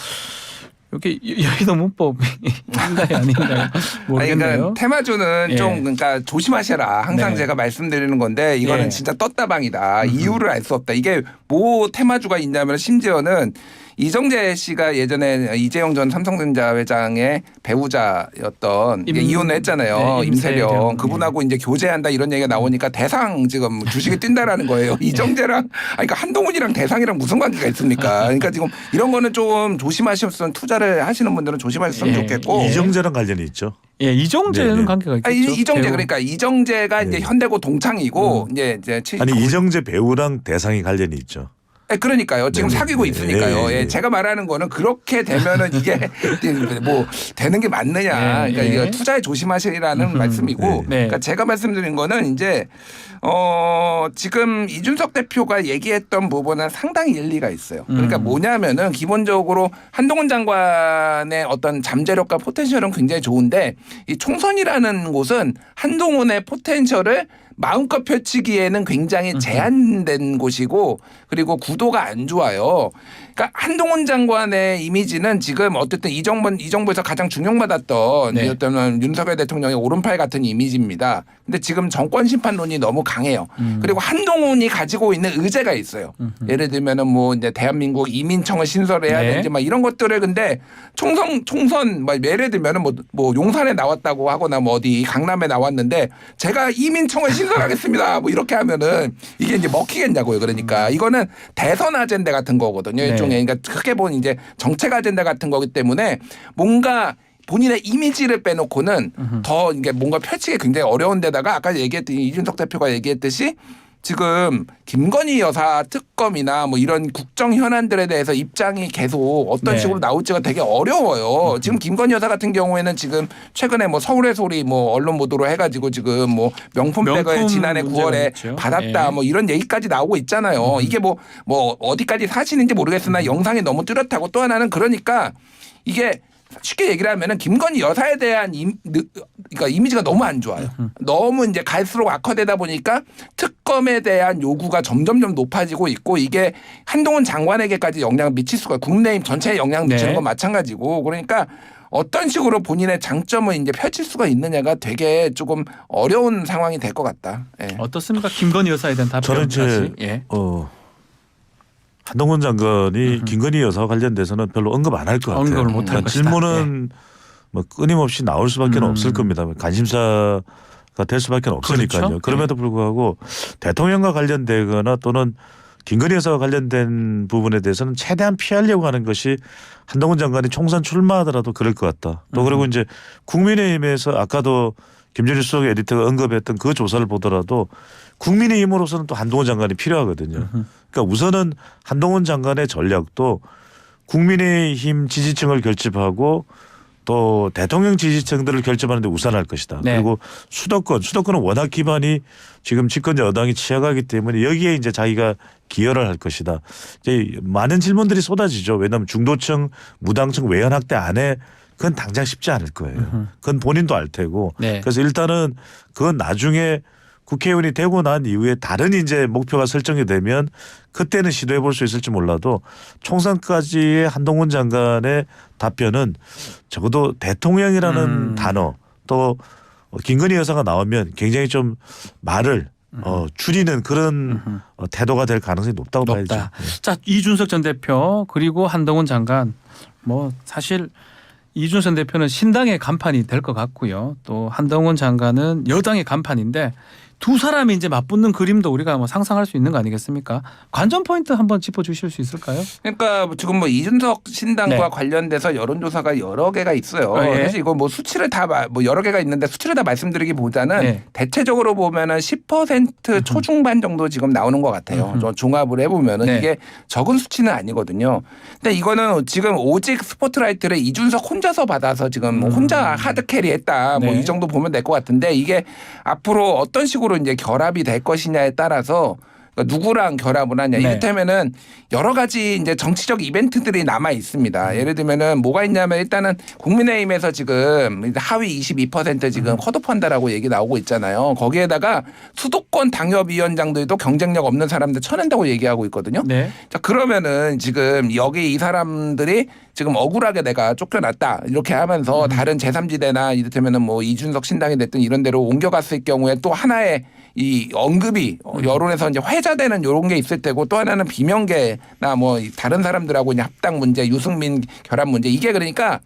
여기 여의도 문법이 인가요 아닌가요? 모르겠네요. 그러니까 테마주는 예. 좀 그러니까 조심하셔라. 항상 네. 제가 말씀드리는 건데 이거는 예. 진짜 떴다방이다. 이유를 알 수 없다. 이게 뭐 테마주가 있냐면 심지어는 이정재 씨가 예전에 이재용 전 삼성전자 회장의 배우자였던 이혼을 했잖아요. 네, 임세령. 그분하고 이제 교제한다 이런 얘기가 나오니까 대상 지금 주식이 뛴다라는 거예요. 이정재랑 그러니까 한동훈이랑 대상이랑 무슨 관계가 있습니까? 그러니까 지금 이런 거는 좀 조심하셨으면 투자를 하시는 분들은 조심하셨으면 예. 좋겠고. 이정재랑 관련이 있죠. 예, 이정재는 네, 네. 관계가 있겠죠. 이정재 배우. 그러니까 이정재가 이제 네. 현대고 동창이고 이제 아니 이정재 배우랑 대상이 관련이 있죠. 그러니까요. 지금 네네. 사귀고 있으니까요. 예, 예. 예, 제가 말하는 거는 그렇게 되면은 이게 뭐 되는 게 맞느냐. 예, 그러니까 예. 이거 투자에 조심하시라는 말씀이고. 네. 네. 그러니까 제가 말씀드린 거는 이제 지금 이준석 대표가 얘기했던 부분은 상당히 일리가 있어요. 그러니까 뭐냐면은 기본적으로 한동훈 장관의 어떤 잠재력과 포텐셜은 굉장히 좋은데 이 총선이라는 곳은 한동훈의 포텐셜을 마음껏 펼치기에는 굉장히 제한된 곳이고 그리고 구도가 안 좋아요. 그러니까 한동훈 장관의 이미지는 지금 어쨌든 이 정부에서 가장 중용받았던 네. 어떤 윤석열 대통령의 오른팔 같은 이미지입니다. 근데 지금 정권 심판론이 너무 강해요. 그리고 한동훈이 가지고 있는 의제가 있어요. 예를 들면은 뭐 이제 대한민국 이민청을 신설해야 네. 되는지 막 이런 것들을 근데 총선 뭐 예를 들면은 뭐 용산에 나왔다고 하거나 뭐 어디 강남에 나왔는데 제가 이민청을 신설하겠습니다. 뭐 이렇게 하면은 이게 이제 먹히겠냐고요. 그러니까 이거는 대선 아젠다 같은 거거든요. 네. 일종의 그러니까 크게 보면 이제 정책 아젠다 같은 거기 때문에 뭔가 본인의 이미지를 빼놓고는 더 이게 뭔가 펼치기 굉장히 어려운 데다가 아까 얘기했던 이준석 대표가 얘기했듯이 지금 김건희 여사 특검이나 뭐 이런 국정 현안들에 대해서 입장이 계속 어떤 네. 식으로 나올지가 되게 어려워요. 지금 김건희 여사 같은 경우에는 지금 최근에 뭐 서울의 소리 뭐 언론 보도로 해가지고 지금 뭐 명품백을 명품 지난해 문제가 9월에 있죠. 받았다 네. 뭐 이런 얘기까지 나오고 있잖아요. 이게 뭐 어디까지 사실인지 모르겠으나 영상이 너무 뚜렷하고 또 하나는 그러니까 이게 쉽게 얘기를 하면은 김건희 여사에 대한 그러니까 이미지가 너무 안 좋아요. 너무 이제 갈수록 악화되다 보니까 특검에 대한 요구가 점점점 높아지고 있고 이게 한동훈 장관에게까지 영향을 미칠 수가 국내임 전체에 영향을 미치는 네. 건 마찬가지고 그러니까 어떤 식으로 본인의 장점을 이제 펼칠 수가 있느냐가 되게 조금 어려운 상황이 될 것 같다. 예. 어떻습니까? 김건희 여사에 대한 저는 답변까지. 이제 예. 한동훈 장관이 김건희 여사와 관련돼서는 별로 언급 안 할 것 같아요. 언급을 못할 그러니까 것이다. 질문은 뭐 끊임없이 나올 수밖에 없을 겁니다. 관심사가 될 수밖에 없으니까요. 그렇죠. 그럼에도 불구하고 대통령과 관련되거나 또는 김건희 여사와 관련된 부분에 대해서는 최대한 피하려고 하는 것이 한동훈 장관이 총선 출마하더라도 그럴 것 같다. 또 그리고 이제 국민의힘에서 아까도 김준일 수석 에디터가 언급했던 그 조사를 보더라도 국민의힘으로서는 또 한동훈 장관이 필요하거든요. 그러니까 우선은 한동훈 장관의 전략도 국민의힘 지지층을 결집하고 또 대통령 지지층들을 결집하는 데 우선할 것이다. 네. 그리고 수도권은 워낙 기반이 지금 집권 여당이 취약하기 때문에 여기에 이제 자기가 기여를 할 것이다. 이제 많은 질문들이 쏟아지죠. 왜냐하면 중도층, 무당층 외연 확대 안에 그건 당장 쉽지 않을 거예요. 그건 본인도 알 테고. 네. 그래서 일단은 그건 나중에 국회의원이 되고 난 이후에 다른 이제 목표가 설정이 되면 그때는 시도해 볼 수 있을지 몰라도 총선까지의 한동훈 장관의 답변은 적어도 대통령이라는 단어 또 김건희 여사가 나오면 굉장히 좀 말을 줄이는 그런 태도가 될 가능성이 높다고 봐야죠. 높다. 자, 이준석 전 대표 그리고 한동훈 장관 뭐 사실 이준석 전 대표는 신당의 간판이 될 것 같고요. 또 한동훈 장관은 여당의 간판인데 두 사람이 이제 맞붙는 그림도 우리가 뭐 상상할 수 있는 거 아니겠습니까? 관전 포인트 한번 짚어주실 수 있을까요? 그러니까 지금 뭐 이준석 신당과 네. 관련돼서 여론조사가 여러 개가 있어요. 예. 그래서 이거 뭐 수치를 다 뭐 여러 개가 있는데 수치를 다 말씀드리기보다는 네. 대체적으로 보면은 10% 초중반 정도 지금 나오는 것 같아요. 저 종합을 해보면은 네. 이게 적은 수치는 아니거든요. 근데 이거는 지금 오직 스포트라이트를 이준석 혼자서 받아서 지금 혼자 하드캐리했다. 뭐 네. 이 정도 보면 될 것 같은데 이게 앞으로 어떤 식으로 이제 결합이 될 것이냐에 따라서 그러니까 누구랑 결합을 하냐. 네. 이를테면은 여러 가지 이제 정치적 이벤트들이 남아 있습니다. 예를 들면은 뭐가 있냐면 일단은 국민의힘에서 지금 하위 22% 지금 컷오프한다라고 얘기 나오고 있잖아요. 거기에다가 수도권 당협위원장들도 경쟁력 없는 사람들 쳐낸다고 얘기하고 있거든요. 네. 자, 그러면은 지금 여기 이 사람들이 지금 억울하게 내가 쫓겨났다 이렇게 하면서 다른 제3지대나 이를테면은 뭐 이준석 신당이 됐든 이런 데로 옮겨갔을 경우에 또 하나의 이 언급이 여론에서 이제 회자되는 이런 게 있을 테고 또 하나는 비명계나 뭐 다른 사람들하고 이제 합당 문제, 유승민 결합 문제 이게 그러니까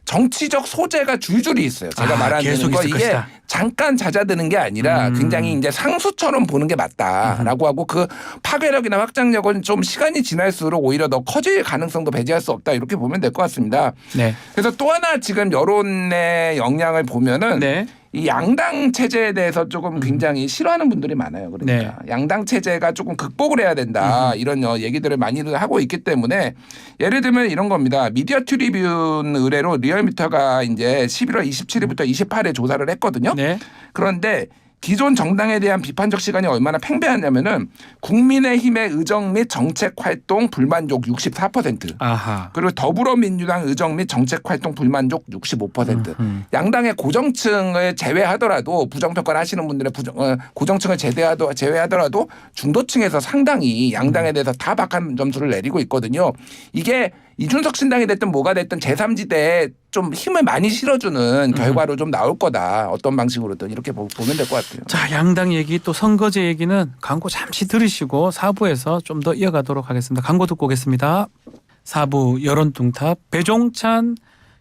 정치적 소재가 줄줄이 있어요. 제가 말하는 계속 거 있을 이게 것이다. 잠깐 잦아드는 게 아니라 굉장히 이제 상수처럼 보는 게 맞다라고 하고 그 파괴력이나 확장력은 좀 시간이 지날수록 오히려 더 커질 가능성도 배제할 수 없다 이렇게 보면 될 것 같습니다. 네. 그래서 또 하나 지금 여론의 영향을 보면은 네. 이 양당 체제에 대해서 조금 굉장히 싫어하는 분들이 많아요. 그러니까 양당 체제가 조금 극복을 해야 된다 이런 얘기들을 많이들 하고 있기 때문에 예를 들면 이런 겁니다. 미디어 트리뷴 의뢰로 리얼미터가 이제 11월 27일부터 28일 조사를 했거든요. 네. 그런데 기존 정당에 대한 비판적 시간이 얼마나 팽배하냐면은 국민의힘의 의정 및 정책 활동 불만족 64%. 아하. 그리고 더불어민주당 의정 및 정책 활동 불만족 65%. 양당의 고정층을 제외하더라도 부정평가를 하시는 분들의 고정층을 제외하더라도 중도층에서 상당히 양당에 대해서 다 박한 점수를 내리고 있거든요. 이게 이준석 신당이 됐든 뭐가 됐든 제3지대에 좀 힘을 많이 실어주는 결과로 좀 나올 거다. 어떤 방식으로든 이렇게 보면 될 것 같아요. 자, 양당 얘기 또 선거제 얘기는 광고 잠시 들으시고 4부에서 좀 더 이어가도록 하겠습니다. 광고 듣고 오겠습니다. 4부 여론뚱탑 배종찬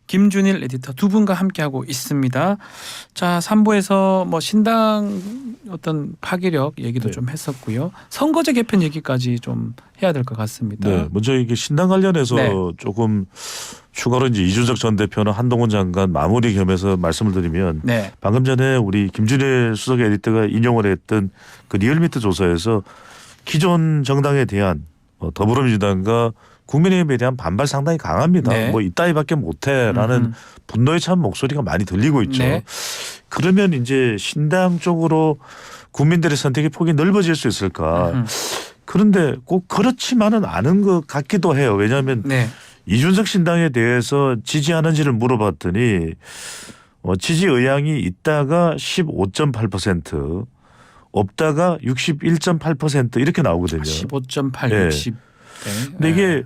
김준일 에디터 두 분과 함께하고 있습니다. 자, 3부에서 뭐 신당 어떤 파괴력 얘기도 좀 했었고요. 선거제 개편 얘기까지 좀 해야 될 것 같습니다. 네, 먼저 이게 신당 관련해서 네. 조금 추가로 이제 이준석 전 대표는 한동훈 장관 마무리 겸해서 말씀을 드리면 네. 방금 전에 우리 김준일 수석 에디터가 인용을 했던 그 리얼미터 조사에서 기존 정당에 대한 더불어민주당과 국민의힘에 대한 반발 상당히 강합니다. 네. 뭐 이따위밖에 못해라는 분노에 찬 목소리가 많이 들리고 있죠. 네. 그러면 이제 신당 쪽으로 국민들의 선택의 폭이 넓어질 수 있을까? 그런데 꼭 그렇지만은 않은 것 같기도 해요. 왜냐하면 네. 이준석 신당에 대해서 지지하는지를 물어봤더니 지지 의향이 있다가 15.8%, 없다가 61.8% 이렇게 나오거든요. 15.8, 네. 60. 근데 이게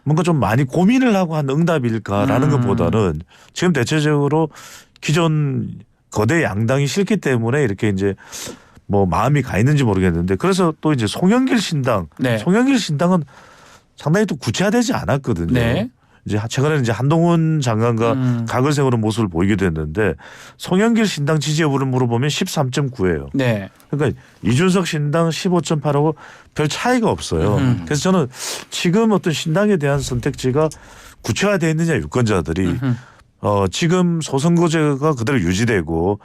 뭔가 좀 많이 고민을 하고 한 응답일까라는 것보다는 지금 대체적으로 기존 거대 양당이 싫기 때문에 이렇게 이제 뭐 마음이 가 있는지 모르겠는데 그래서 또 이제 송영길 신당, 네. 송영길 신당은 상당히 또 구체화되지 않았거든요. 네. 이제 최근에는 이제 한동훈 장관과 각을 세우는 모습을 보이기도 했는데 송영길 신당 지지 여부를 물어보면 13.9예요. 네. 그러니까 이준석 신당 15.8하고 별 차이가 없어요. 그래서 저는 지금 어떤 신당에 대한 선택지가 구체화되어 있느냐 유권자들이 지금 소선거제가 그대로 유지되고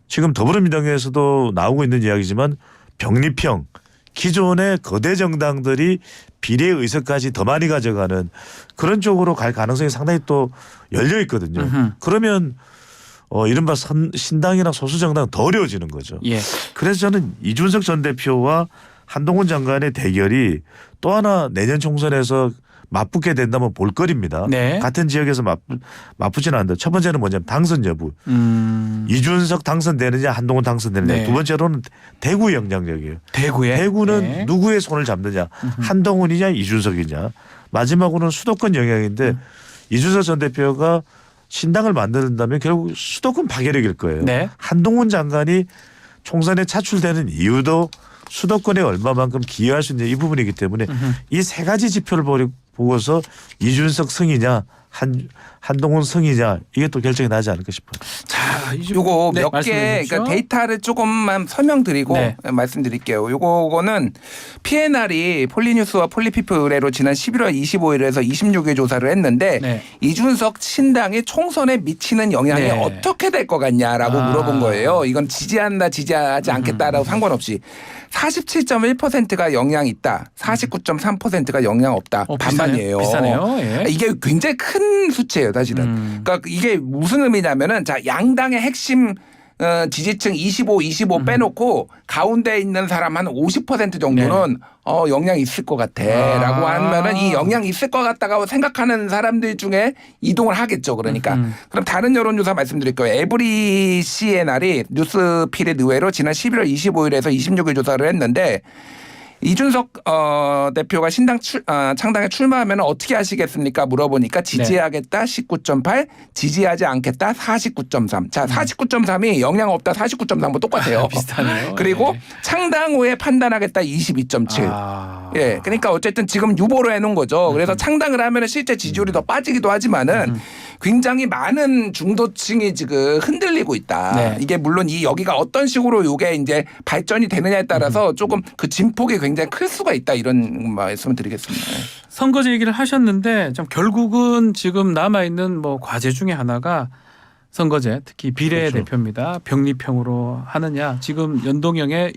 지금 더불어민주당에서도 나오고 있는 이야기지만 병립형 기존의 거대 정당들이 비례 의석까지 더 많이 가져가는 그런 쪽으로 갈 가능성이 상당히 또 열려 있거든요. 그러면 이른바 신당이나 소수정당은 더 어려워지는 거죠. 예. 그래서 저는 이준석 전 대표와 한동훈 장관의 대결이 또 하나 내년 총선에서 맞붙게 된다면 볼거리입니다. 네. 같은 지역에서 맞붙지는 않는다. 첫 번째는 뭐냐면 당선 여부. 이준석 당선되느냐 한동훈 당선되느냐. 네. 두 번째로는 대구 영향력이에요. 대구는 네. 누구의 손을 잡느냐. 한동훈이냐 이준석이냐. 마지막으로는 수도권 영향인데 이준석 전 대표가 신당을 만든다면 결국 수도권 파괴력일 거예요. 네. 한동훈 장관이 총선에 차출되는 이유도 수도권에 얼마만큼 기여할 수 있는 이 부분이기 때문에 이 세 가지 지표를 보고서 이준석 승이냐 한동훈 승이냐 이게 또 결정이 나지 않을까 싶어요. 자, 요거 네, 몇 개 말씀해 주십시오. 그러니까 데이터를 조금만 설명드리고 네. 말씀드릴게요. 요거는 PNR이 폴리뉴스와 폴리피플 의뢰로 지난 11월 25일에서 26일 조사를 했는데 네. 이준석 신당이 총선에 미치는 영향이 네. 어떻게 될 것 같냐라고 물어본 거예요. 이건 지지한다 지지하지 않겠다라고 상관없이 47.1%가 영향 있다. 49.3%가 영향 없다. 반반이에요. 비싸네요. 예. 이게 굉장히 큰 수치예요, 사실은. 그러니까 이게 무슨 의미냐면은 자 양당의 핵심 지지층 25 빼놓고 가운데 있는 사람 한 50% 정도는 영향이 있을 것 같아라고 하면은 이 영향이 있을 것 같다고 생각하는 사람들 중에 이동을 하겠죠. 그러니까 그럼 다른 여론조사 말씀드릴 거예요. 에브리 CNR이 뉴스피릿 의외로 지난 11월 25일에서 26일 조사를 했는데 이준석 대표가 신당 창당에 출마하면 어떻게 하시겠습니까? 물어보니까 지지하겠다 19.8, 지지하지 않겠다 49.3. 자, 49.3이 영향 없다 49.3뭐 똑같아요. 비슷하네요. 그리고 네. 창당 후에 판단하겠다 22.7. 예, 그러니까 어쨌든 지금 유보로 해놓은 거죠. 그래서 창당을 하면 실제 지지율이 더 빠지기도 하지만은 굉장히 많은 중도층이 지금 흔들리고 있다. 네. 이게 물론 여기가 어떤 식으로 이게 이제 발전이 되느냐에 따라서 조금 그 진폭이 굉장히 클 수가 있다 이런 말씀을 드리겠습니다. 선거제 얘기를 하셨는데 좀 결국은 지금 남아 있는 뭐 과제 중에 하나가 선거제 특히 비례대표입니다. 병리평으로 하느냐 지금 연동형의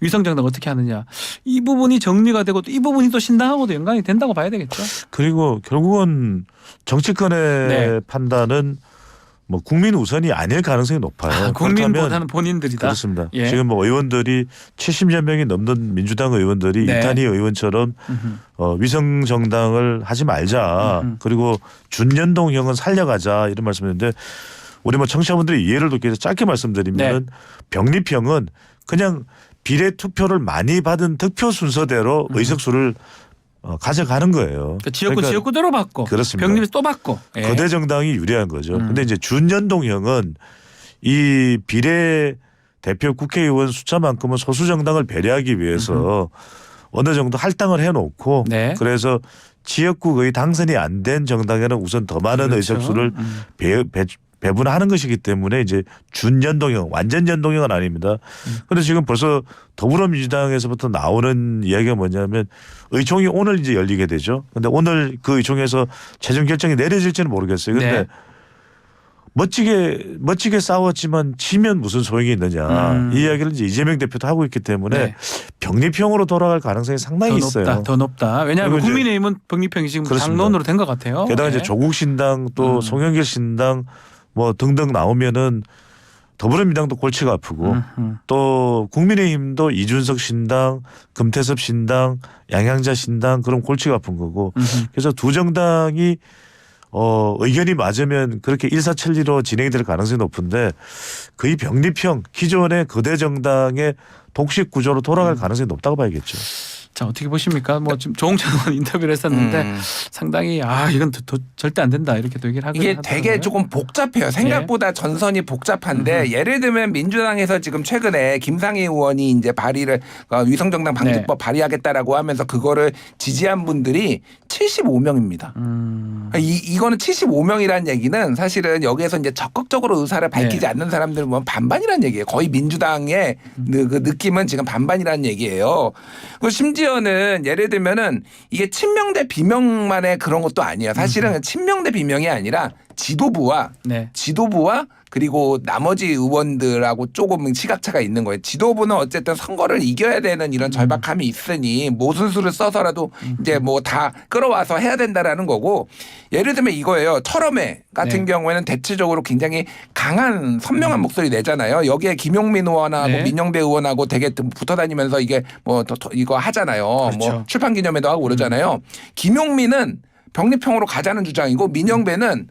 위성정당 어떻게 하느냐 이 부분이 정리가 되고 또 이 부분이 또 신당하고도 연관이 된다고 봐야 되겠죠. 그리고 결국은 정치권의 판단은 뭐 국민 우선이 아닐 가능성이 높아요. 국민보다는 본인들이다. 그렇습니다. 예. 지금 뭐 의원들이 70여 명이 넘는 민주당 의원들이 네. 이탄희 의원처럼 위성 정당을 하지 말자. 그리고 준연동형은 살려가자 이런 말씀했는데 우리 뭐 청취자분들이 이해를 돕기 위해서 짧게 말씀드리면 병립형은 그냥 비례 투표를 많이 받은 득표 순서대로 의석수를 가져가는 거예요. 그러니까 지역구 지역구대로 받고 그렇습니다. 병립에서 또 받고 거대 정당이 유리한 거죠. 근데 이제 준연동형은 이 비례 대표 국회의원 숫자만큼은 소수 정당을 배려하기 위해서 어느 정도 할당을 해놓고 그래서 지역구 거의 당선이 안 된 정당에는 우선 더 많은 의석수를 배분하는 것이기 때문에 이제 준연동형, 완전 연동형은 아닙니다. 그런데 지금 벌써 더불어민주당에서부터 나오는 이야기가 뭐냐면 의총이 오늘 이제 열리게 되죠. 그런데 오늘 그 의총에서 최종 결정이 내려질지는 모르겠어요. 그런데 멋지게 싸웠지만 지면 무슨 소용이 있느냐 이 이야기를 이제 이재명 대표도 하고 있기 때문에 병립형으로 돌아갈 가능성이 상당히 있어요. 더 높다. 왜냐하면 국민의힘은 병립형이 지금 당론으로 된 것 같아요. 게다가 이제 조국 신당 또 송영길 신당 뭐 등등 나오면은 더불어민주당도 골치가 아프고 또 국민의힘도 이준석 신당, 금태섭 신당, 양양자 신당 그럼 골치가 아픈 거고 그래서 두 정당이 의견이 맞으면 그렇게 일사천리로 진행이 될 가능성이 높은데 거의 병립형 기존의 거대 정당의 독식 구조로 돌아갈 가능성이 높다고 봐야겠죠. 자 어떻게 보십니까? 뭐 지금 조홍천 의원 인터뷰를 했었는데 상당히 이건 절대 안 된다 이렇게 또 얘기를 하거든요. 이게 되게 조금 복잡해요. 생각보다 전선이 복잡한데 예를 들면 민주당에서 지금 최근에 김상희 의원이 이제 발의를 위성정당 방지법 발의하겠다라고 하면서 그거를 지지한 분들이 75명입니다. 이거는 75명이라는 얘기는 사실은 여기에서 이제 적극적으로 의사를 밝히지 않는 사람들 보면 반반이라는 얘기예요. 거의 민주당의 그 느낌은 지금 반반이라는 얘기예요. 그리고 심지어는 예를 들면은 이게 친명 대 비명만의 그런 것도 아니에요. 사실은 친명 대 비명이 아니라 지도부와 그리고 나머지 의원들하고 조금 시각차가 있는 거예요. 지도부는 어쨌든 선거를 이겨야 되는 이런 절박함이 있으니 모순 수를 써서라도 이제 뭐 다 끌어와서 해야 된다라는 거고 예를 들면 이거예요. 철험회 같은 경우에는 대체적으로 굉장히 강한 선명한 목소리 내잖아요. 여기에 김용민 의원하고 민영배 의원하고 되게 붙어 다니면서 이게 뭐 이거 하잖아요. 그렇죠. 뭐 출판 기념회도 하고 그러잖아요. 김용민은 병립형으로 가자는 주장이고 민영배는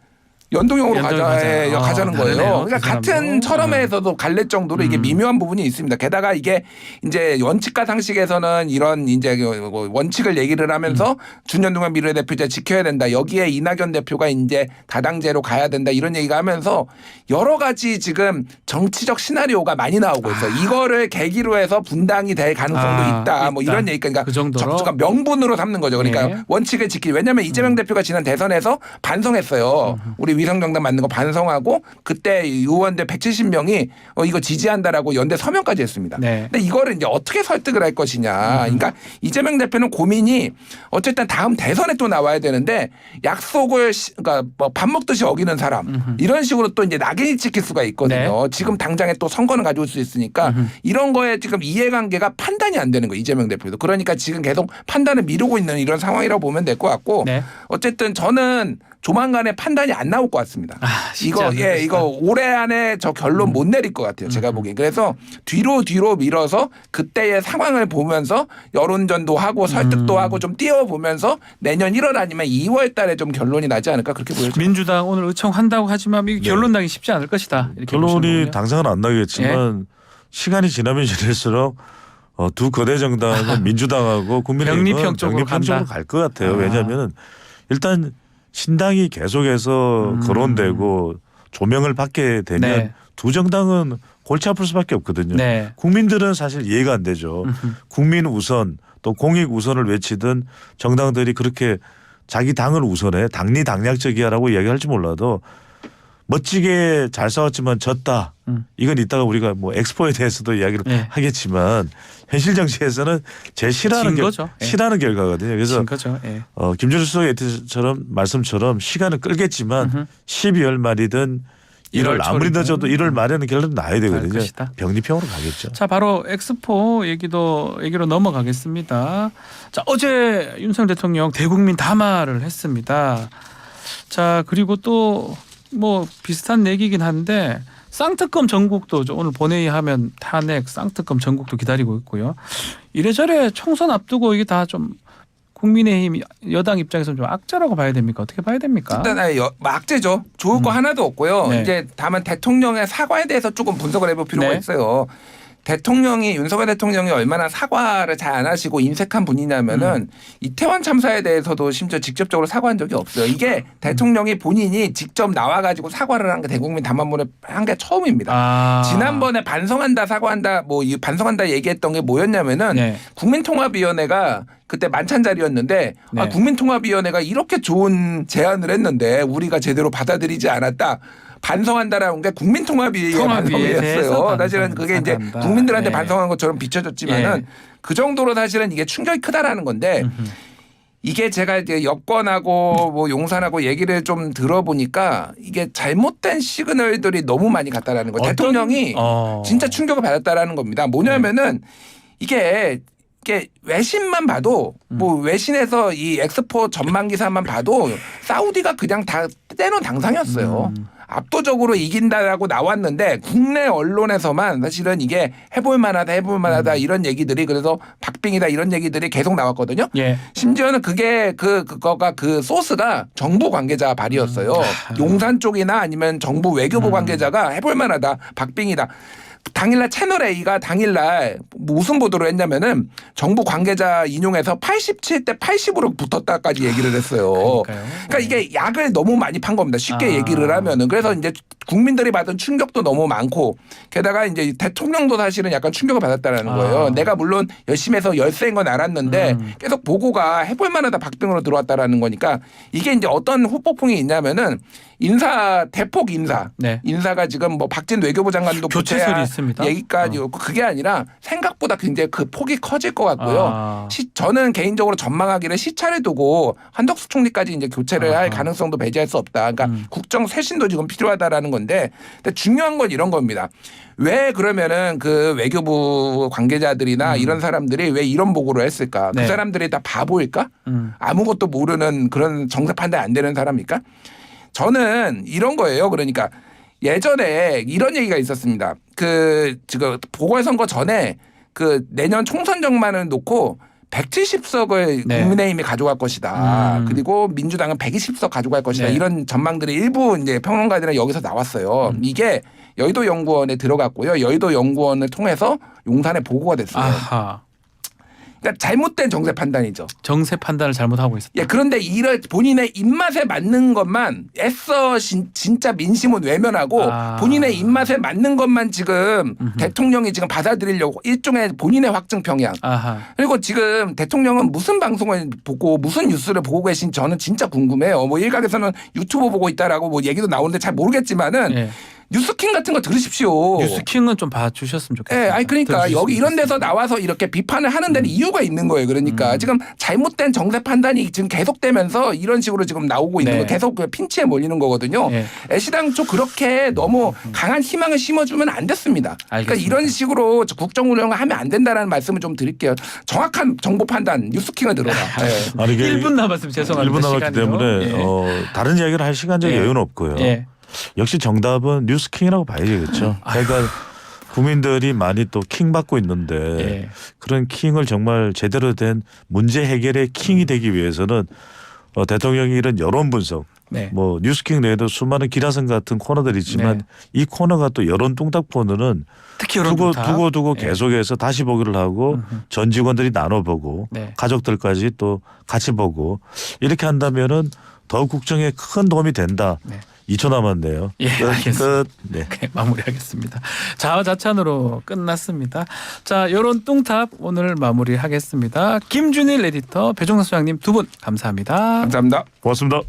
연동형으로 가자는 거예요. 다르네요. 그러니까 같은 철험회에서도 갈릴 정도로 이게 미묘한 부분이 있습니다. 게다가 이게 이제 원칙과 상식에서는 이런 이제 원칙을 얘기를 하면서 준연동형 비례대표제 지켜야 된다. 여기에 이낙연 대표가 이제 다당제로 가야 된다. 이런 얘기가 하면서 여러 가지 지금 정치적 시나리오가 많이 나오고 있어요. 이거를 계기로 해서 분당이 될 가능성도 있다. 뭐 이런 얘기. 그러니까 그 정도로 명분으로 삼는 거죠. 그러니까 원칙을 지키기. 왜냐하면 이재명 대표가 지난 대선에서 반성했어요. 우리 위성정당 만든 거 반성하고 그때 의원들 170명이 이거 지지한다라고 연대 서명까지 했습니다. 근데 이거를 이제 어떻게 설득을 할 것이냐. 그러니까 이재명 대표는 고민이 어쨌든 다음 대선에 또 나와야 되는데 약속을 그러니까 뭐 밥 먹듯이 어기는 사람 이런 식으로 또 이제 낙인이 찍힐 수가 있거든요. 지금 당장에 또 선거는 가져올 수 있으니까 이런 거에 지금 이해관계가 판단이 안 되는 거예요. 이재명 대표도. 그러니까 지금 계속 판단을 미루고 있는 이런 상황이라고 보면 될 것 같고 어쨌든 저는 조만간에 판단이 안 나올 것 같습니다. 이거 올해 안에 저 결론 못 내릴 것 같아요. 제가 보기엔. 그래서 뒤로 밀어서 그때의 상황을 보면서 여론전도 하고 설득도 하고 좀 띄워보면서 내년 1월 아니면 2월 달에 좀 결론이 나지 않을까 그렇게 보여요. 민주당 오늘 의청한다고 하지만 이게 결론 나기 쉽지 않을 것이다. 이렇게 결론이 당장은 안 나겠지만 시간이 지나면 지날수록 두 거대 정당은 민주당하고 국민의힘은 병리평 쪽으로 갈 것 같아요. 왜냐하면 일단 신당이 계속해서 거론되고 조명을 받게 되면 두 정당은 골치 아플 수밖에 없거든요. 국민들은 사실 이해가 안 되죠. 국민 우선 또 공익 우선을 외치던 정당들이 그렇게 자기 당을 우선해 당리 당략적이야라고 이야기할지 몰라도 멋지게 잘 싸웠지만 졌다. 이건 이따가 우리가 뭐 엑스포에 대해서도 이야기를 하겠지만 현실 정치에서는 제일 싫어하는 결과거든요. 그래서 김준수 수석의 말씀처럼 시간은 끌겠지만 12월 말이든 1월 아무리 늦어도 1월 말에는 결론이 나야 되거든요. 병리평으로 가겠죠. 자, 바로 엑스포 얘기로 넘어가겠습니다. 자, 어제 윤석열 대통령 대국민 담화를 했습니다. 자, 그리고 또 뭐 비슷한 얘기긴 한데 쌍특검 전국도 오늘 본회의하면 탄핵 쌍특검 전국도 기다리고 있고요. 이래저래 총선 앞두고 이게 다 좀 국민의힘 여당 입장에서는 좀 악재라고 봐야 됩니까? 어떻게 봐야 됩니까? 일단 악재죠. 좋을 거 하나도 없고요. 이제 다만 대통령의 사과에 대해서 조금 분석을 해볼 필요가 있어요. 윤석열 대통령이 얼마나 사과를 잘 안 하시고 인색한 분이냐면은 이태원 참사에 대해서도 심지어 직접적으로 사과한 적이 없어요. 이게 대통령이 본인이 직접 나와가지고 사과를 한 게 대국민 담화문에 한 게 처음입니다. 지난번에 반성한다 사과한다 반성한다 얘기했던 게 뭐였냐면은 국민통합위원회가 그때 만찬 자리였는데 국민통합위원회가 이렇게 좋은 제안을 했는데 우리가 제대로 받아들이지 않았다. 반성한다라는 게 국민통합위의 반성이었어요. 사실은 그게 이제 국민들한테 반성한 것처럼 비춰졌지만은 그 정도로 사실은 이게 충격이 크다라는 건데 이게 제가 이제 여권하고 뭐 용산하고 얘기를 좀 들어보니까 이게 잘못된 시그널들이 너무 많이 갔다라는 거예요. 대통령이 진짜 충격을 받았다라는 겁니다. 뭐냐면은 이게 외신만 봐도 뭐 외신에서 이 엑스포 전망 기사만 봐도 사우디가 그냥 다 때론 당상이었어요. 압도적으로 이긴다라고 나왔는데 국내 언론에서만 사실은 이게 해볼 만하다 이런 얘기들이 그래서 박빙이다 이런 얘기들이 계속 나왔거든요. 심지어는 그거가 그 소스가 정부 관계자 발이었어요. 용산 쪽이나 아니면 정부 외교부 관계자가 해볼 만하다 박빙이다. 당일날 채널A가 당일날 무슨 보도를 했냐면은 정부 관계자 인용해서 87대 80으로 붙었다까지 얘기를 했어요. 그러니까 이게 약을 너무 많이 판 겁니다. 쉽게 얘기를 하면은. 그래서 이제 국민들이 받은 충격도 너무 많고 게다가 이제 대통령도 사실은 약간 충격을 받았다라는 거예요. 내가 물론 열심히 해서 열세인 건 알았는데 계속 보고가 해볼 만하다 박빙으로 들어왔다라는 거니까 이게 이제 어떤 후폭풍이 있냐면은 대폭 인사가 지금 뭐 박진 외교부 장관도 교체설이 있습니다. 얘기까지 그게 아니라 생각보다 굉장히 그 폭이 커질 것 같고요. 저는 개인적으로 전망하기를 시차를 두고 한덕수 총리까지 이제 교체를 할 가능성도 배제할 수 없다. 그러니까 국정 쇄신도 지금 필요하다라는 건데 근데 중요한 건 이런 겁니다. 왜 그러면은 그 외교부 관계자들이나 이런 사람들이 왜 이런 보고를 했을까? 그 사람들이 다 바보일까? 아무것도 모르는 그런 정세 판단 안 되는 사람일까? 저는 이런 거예요. 그러니까 예전에 이런 얘기가 있었습니다. 지금 보궐선거 전에 내년 총선 정만을 놓고 170석을 국민의힘이 가져갈 것이다. 그리고 민주당은 120석 가져갈 것이다. 이런 전망들이 일부 이제 평론가들은 여기서 나왔어요. 이게 여의도 연구원에 들어갔고요. 여의도 연구원을 통해서 용산에 보고가 됐어요. 그러니까 잘못된 정세 판단이죠. 정세 판단을 잘못하고 있었다. 그런데 본인의 입맛에 맞는 것만 애써 진짜 민심은 외면하고 본인의 입맛에 맞는 것만 지금 대통령이 지금 받아들이려고 일종의 본인의 확증 평양. 그리고 지금 대통령은 무슨 방송을 보고 무슨 뉴스를 보고 계신지 저는 진짜 궁금해요. 뭐 일각에서는 유튜브 보고 있다라고 뭐 얘기도 나오는데 잘 모르겠지만은 뉴스킹 같은 거 들으십시오. 뉴스킹은 좀 봐주셨으면 좋겠어요. 네, 아니 그러니까 여기 이런 데서 나와서 이렇게 비판을 하는 데는 이유가 있는 거예요. 그러니까 지금 잘못된 정세 판단이 지금 계속되면서 이런 식으로 지금 나오고 있는 거 계속 그 핀치에 몰리는 거거든요. 애시당초 그렇게 너무 강한 희망을 심어주면 안 됐습니다. 그러니까 이런 식으로 국정 운영을 하면 안 된다라는 말씀을 좀 드릴게요. 정확한 정보 판단 뉴스킹을 들어라. 네. 아니, 1분 남았으면 죄송합니다. 1분 남았기 때문에 다른 이야기를 할 시간적 여유는 없고요. 역시 정답은 뉴스킹이라고 봐야겠죠. 그러니까 국민들이 많이 또 킹 받고 있는데 그런 킹을 정말 제대로 된 문제 해결의 킹이 되기 위해서는 대통령이 이런 여론 분석, 뭐 뉴스킹 내에도 수많은 기라성 같은 코너들이 있지만 이 코너가 또 여론 뚱딱 코너는 특히 여론 뚱딱 두고 계속해서 다시 보기를 하고 전 직원들이 나눠보고 가족들까지 또 같이 보고 이렇게 한다면은 더욱 국정에 큰 도움이 된다. 2초 남았네요. 알겠습니다. 마무리하겠습니다. 자화자찬으로 끝났습니다. 자, 여론 뚱탑 오늘 마무리하겠습니다. 김준일 에디터, 배종석 소장님 두 분 감사합니다. 감사합니다. 고맙습니다.